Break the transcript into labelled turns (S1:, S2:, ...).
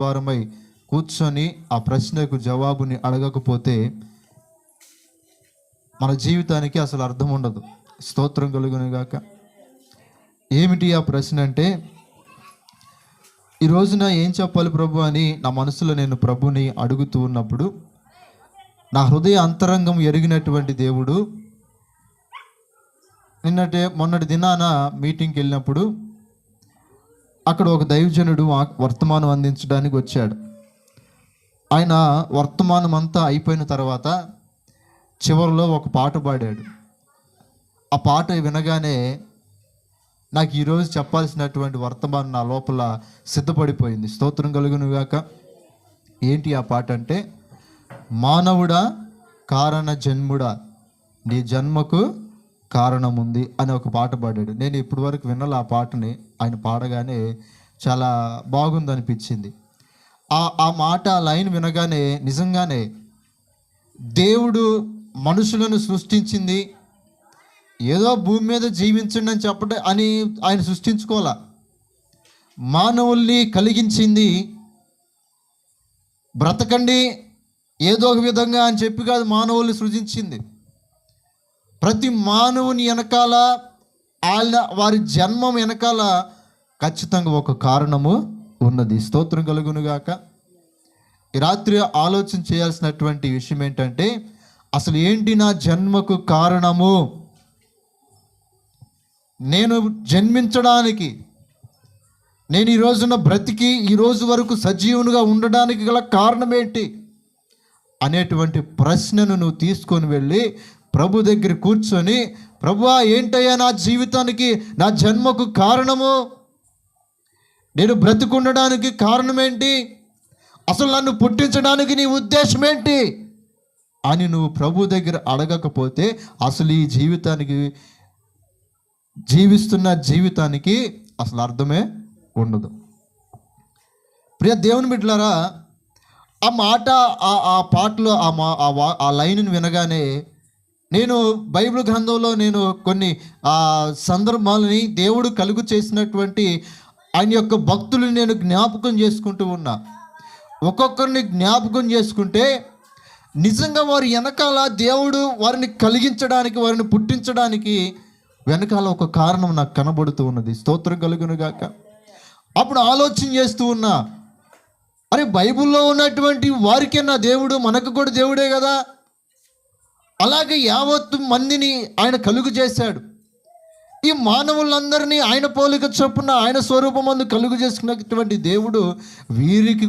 S1: వారమై కూర్చొని ఆ ప్రశ్నకు జవాబుని అడగకపోతే మన జీవితానికి అసలు అర్థం ఉండదు. స్తోత్రం కలుగును గాక. ఏమిటి ఆ ప్రశ్న అంటే, ఈ రోజున ఏం చెప్పాలి ప్రభు అని నా మనసులో నేను ప్రభుని అడుగుతూ ఉన్నప్పుడు, నా హృదయ అంతరంగం ఎరిగినటువంటి దేవుడు మొన్నటి దినాన మీటింగ్కి వెళ్ళినప్పుడు అక్కడ ఒక దైవజనుడు వర్తమానం అందించడానికి వచ్చాడు. ఆయన వర్తమానం అంతా అయిపోయిన తర్వాత చివరిలో ఒక పాట పాడాడు. ఆ పాట వినగానే నాకు ఈరోజు చెప్పాల్సినటువంటి వర్తమానం నా లోపల సిద్ధపడిపోయింది. స్తోత్రం కలుగును గాక. ఏంటి ఆ పాట అంటే, మానవుడా కారణ జన్ముడా నీ జన్మకు కారణం ఉంది అని ఒక పాట పాడాడు. నేను ఇప్పటి వరకు విన్నాను ఆ పాటని. ఆయన పాడగానే చాలా బాగుంది అనిపించింది. ఆ మాట, ఆ లైన్ వినగానే నిజంగానే దేవుడు మనుషులను సృష్టించింది ఏదో భూమి మీద జీవించండి అని చెప్పడం అని ఆయన సృష్టించుకోవాలా. మానవుల్ని కలిగించింది బ్రతకండి ఏదో ఒక విధంగా అని చెప్పి కాదు మానవుల్ని సృజించింది. ప్రతి మానవుని వెనకాల వారి జన్మం వెనకాల ఖచ్చితంగా ఒక కారణము ఉన్నది. స్తోత్రం కలుగునుగాక. ఈ రాత్రి ఆలోచన చేయాల్సినటువంటి విషయం ఏంటంటే, అసలు ఏంటి నా జన్మకు కారణము? నేను జన్మించడానికి, నేను ఈ రోజున బ్రతికి ఈ రోజు వరకు సజీవునిగా ఉండడానికి గల కారణం ఏంటి అనేటువంటి ప్రశ్నను నువ్వు తీసుకొని వెళ్ళి ప్రభు దగ్గర కూర్చొని, ప్రభువా ఏంటయ్యా నా జీవితానికి, నా జన్మకు కారణము, నేను బ్రతికుండడానికి కారణం ఏంటి, అసలు నన్ను పుట్టించడానికి నీ ఉద్దేశం ఏంటి అని నువ్వు ప్రభు దగ్గర అడగకపోతే అసలు ఈ జీవిస్తున్న జీవితానికి అసలు అర్థమే ఉండదు. ప్రియ దేవుని బిడ్డలారా, ఆ మాట, ఆ పాటలో ఆ లైన్ను వినగానే నేను బైబిల్ గ్రంథంలో నేను కొన్ని సందర్భాలని దేవుడు కలుగు చేసినటువంటి ఆయన యొక్క భక్తులు నేను జ్ఞాపకం చేసుకుంటూ ఉన్నా. ఒక్కొక్కరిని జ్ఞాపకం చేసుకుంటే నిజంగా వారి వెనకాల దేవుడు వారిని కలిగించడానికి, వారిని పుట్టించడానికి వెనకాల ఒక కారణం నాకు కనబడుతూ ఉన్నది. స్తోత్రం కలుగును గాక. అప్పుడు ఆలోచన చేస్తూ ఉన్నా, అరే బైబిల్లో ఉన్నటువంటి వారికే నా దేవుడు, మనకు కూడా దేవుడే కదా. అలాగే యావత్తు మందిని ఆయన కలుగు చేశాడు. ఈ మానవులందరినీ ఆయన పోలిక చొప్పున ఆయన స్వరూపమందు కలుగు చేసుకున్నటువంటి దేవుడు వీరికి